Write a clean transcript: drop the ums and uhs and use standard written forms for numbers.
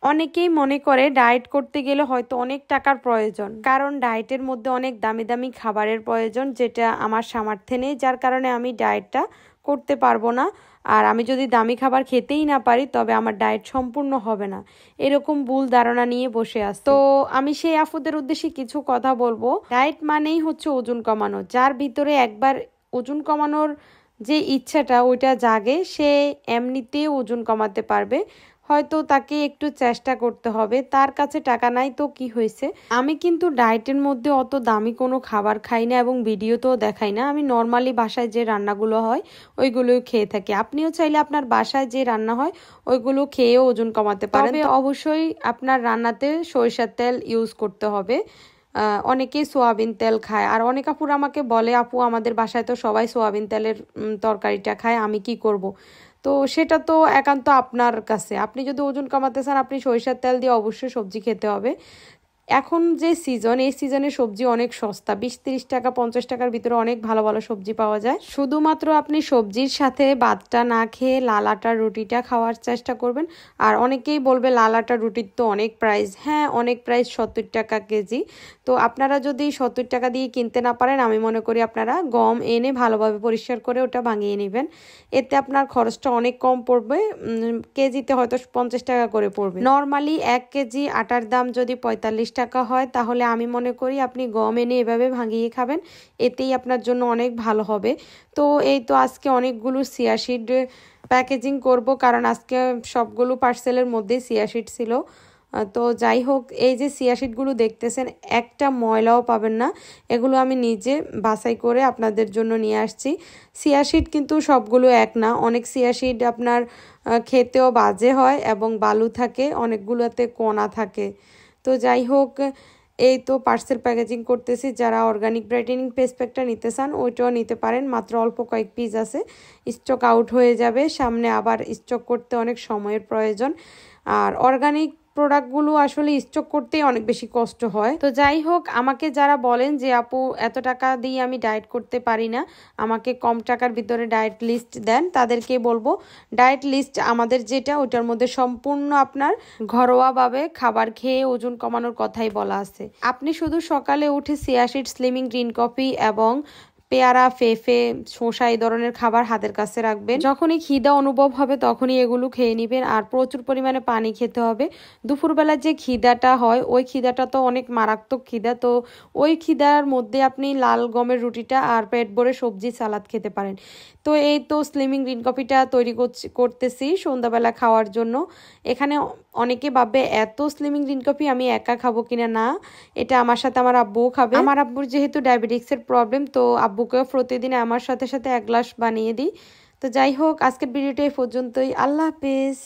অনেকেই মনে করে ডায়েট করতে গেলে হয়তো অনেক টাকার প্রয়োজন, কারণ ডায়েটের মধ্যে অনেক দামি দামি খাবারের প্রয়োজন, যেটা আমার সামর্থ্যে নেই, যার কারণে আমি ডায়েটটা করতে পারবো না। আর আমি যদি দামি খাবার খেতেই না পারি তবে আমার ডায়েট সম্পূর্ণ হবে না, এরকম ভুল ধারণা নিয়ে বসে আছি। তো আমি সেই আপুদের উদ্দেশ্যে কিছু কথা বলবো। ডায়েট মানেই হচ্ছে ওজন কমানো। যার ভিতরে একবার ওজন কমানোর যে ইচ্ছাটা ওইটা জাগে, সে এমনিতেই ওজন কমাতে পারবে। হয়তো তাকে একটু চেষ্টা করতে হবে। তার কাছে টাকা নাই তো কি হয়েছে। আমি কিন্তু ডায়েটের মধ্যে অত দামি কোনো খাবার খাই না এবং ভিডিওতেও দেখাই না। আমি নর্মালি বাসায় যে রান্নাগুলো হয় ওইগুলোই খেয়ে থাকি। আপনিও চাইলে আপনার বাসায় যে রান্না হয় ওইগুলো খেয়েও ওজন কমাতে পারেন। তবে অবশ্যই আপনার রান্নাতে সরিষার তেল ইউজ করতে হবে। অনেকেই সোয়াবিন তেল খায়, আর অনেক আপুরা আমাকে বলে, আপু আমাদের বাসায় তো সবাই সোয়াবিন তেলের তরকারিটা খায়, আমি কি করব। তো সেটা তো একান্ত আপনার কাছে। আপনি যদি ওজন কমাতে চান আপনি সরিষার তেল দিয়ে অবশ্যই সবজি খেতে হবে। এখন যে সিজন, এই সিজনে সবজি অনেক সস্তা, 20-30 টাকা 50 টাকার ভিতরে অনেক ভালো ভালো সবজি পাওয়া যায়। শুধুমাত্র আপনি সবজির সাথে ভাতটা না খেয়ে লাল আটার রুটিটা খাওয়ার চেষ্টা করবেন। আর অনেকেই বলবে লাল আটার রুটির তো অনেক প্রাইস। হ্যাঁ, অনেক প্রাইস, 70 টাকা কেজি। তো আপনারা যদি 70 টাকা দিয়ে কিনতে না পারেন, আমি মনে করি আপনারা গম এনে ভালোভাবে পরিষ্কার করে ওটা ভাঙিয়ে নেবেন। এতে আপনার খরচটা অনেক কম পড়বে। কেজিতে হয়তো 50 টাকা করে পড়বে। নর্মালি 1 কেজি আটার দাম যদি 45 টাকা হয়, তাহলে আমি মনে করি আপনি গম এনে এভাবে ভাঙিয়ে খাবেন, এতেই আপনার জন্য অনেক ভালো হবে। তো এই তো আজকে অনেকগুলো চিয়া সিড প্যাকেজিং করব, কারণ আজকে সবগুলো পার্সেলের মধ্যে চিয়া সিড ছিল। তো যাই হোক, এই যে চিয়া সিডগুলো দেখতেছেন একটা ময়লাও পাবেন না। এগুলো আমি নিজে বাছাই করে আপনাদের জন্য নিয়ে আসছি। চিয়া সিড কিন্তু সবগুলো এক না, অনেক চিয়া সিড আপনার খেতেও বাজে হয় এবং বালু থাকে, অনেকগুলোতে কণা থাকে। তো যাই হোক, এই তো পার্সেল প্যাকেজিং করতেছি। যারা অর্গানিক ব্রাইটেনিং ফেস প্যাকটা নিতে চান ওইটাও নিতে পারেন, মাত্র অল্প কয়েক পিস আছে, স্টক আউট হয়ে যাবে। সামনে আবার স্টক করতে অনেক সময়ের প্রয়োজন। আর অর্গানিক প্রোডাক্টগুলো আসলে স্টক করতেই অনেক বেশি কষ্ট হয়। তো যাই হোক, আমাকে যারা বলেন যে আপু এত টাকা দিয়ে আমি ডায়েট করতে পারি না, আমাকে কম টাকার ভিতরে ডায়েট লিস্ট দেন, তাদেরকে বলবো ডায়েট লিস্ট আমাদের যেটা, ওটার মধ্যে সম্পূর্ণ আপনার ঘরোয়াভাবে খাবার খেয়ে ওজন কমানোর কথাই বলা আছে। আপনি শুধু সকালে উঠে chia seed, slimming green coffee এবং পেয়ারা, ফেফে, শসা এই ধরনের খাবার হাতের কাছে রাখবেন। যখনই খিদা অনুভব হবে তখনই এগুলো খেয়ে নেবেন। আর প্রচুর পরিমাণে পানি খেতে হবে। দুপুরবেলা যে খিদাটা হয় ওই খিদাটা তো অনেক মারাত্মক খিদা। তো ওই খিদার মধ্যে আপনি লাল গমের রুটিটা আর পেট ভরে সবজি সালাদ খেতে পারেন। তো এই তো স্লিমিং গ্রিন কফিটা তৈরি করতেছি সন্ধ্যাবেলা খাওয়ার জন্য। এখানে অনেকে ভাববে এত স্লিমিং গ্রিন কফি আমি একা খাবো কিনা, না, এটা আমার সাথে আমার আব্বুও খাবে। আমার আব্বুর যেহেতু ডায়াবেটিক্সের প্রবলেম, তো আব্বুকেও প্রতিদিন আমার সাথে সাথে 1 গ্লাস বানিয়ে দিই। তো যাই হোক, আজকের ভিডিওটা এই পর্যন্তই। আল্লাহ হাফেজ।